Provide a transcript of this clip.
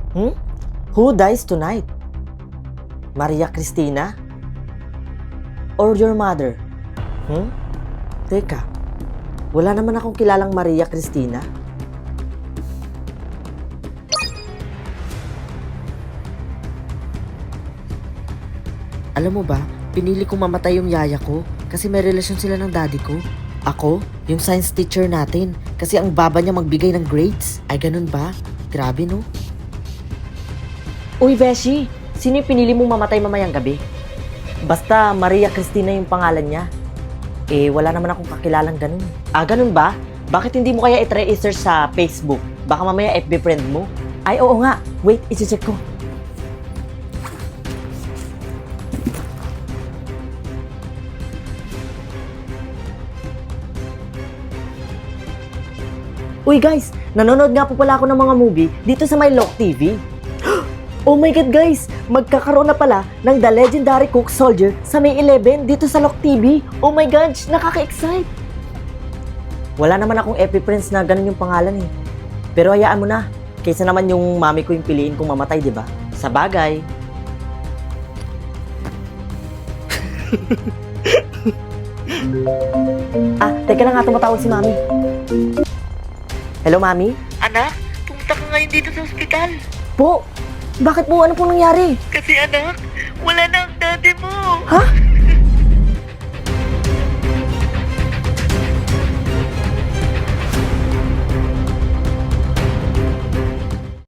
Hmm? Who dies tonight? Maria Cristina? Or your mother? Teka, wala naman akong kilalang Maria Cristina. Alam mo ba, pinili kong mamatay yung yaya ko kasi may relasyon sila ng daddy ko. Ako, yung science teacher natin, kasi ang baba niya magbigay ng grades. Ay, ganun ba? Grabe, no? Uy, Beshi! Sino yung pinili mong mamatay mamayang gabi? Basta Maria Cristina yung pangalan niya. Eh, wala naman akong kakilalang ganun. Ah, ganun ba? Bakit hindi mo kaya i-try i-search sa Facebook? Baka mamaya FB friend mo. Ay, oo nga. Wait, isi-check ko. Uy guys, nanonood nga po pala ako ng mga movie dito sa My Lock TV. Oh my God guys, magkakaroon na pala ng The Legendary Cook Soldier sa May 11 dito sa Lock TV. Oh my gosh, nakaka-excite. Wala naman akong FB friends na ganun yung pangalan eh. Pero hayaan mo na, kaysa naman yung mami ko yung piliin kong mamatay, di ba? Sa bagay. Teka lang nga, tumatawag si mami. Hello, mami? Anak, pumunta ka ngayon dito sa ospital. Po, bakit po? Ano po nangyari? Kasi anak, wala na ang daddy mo. Ha?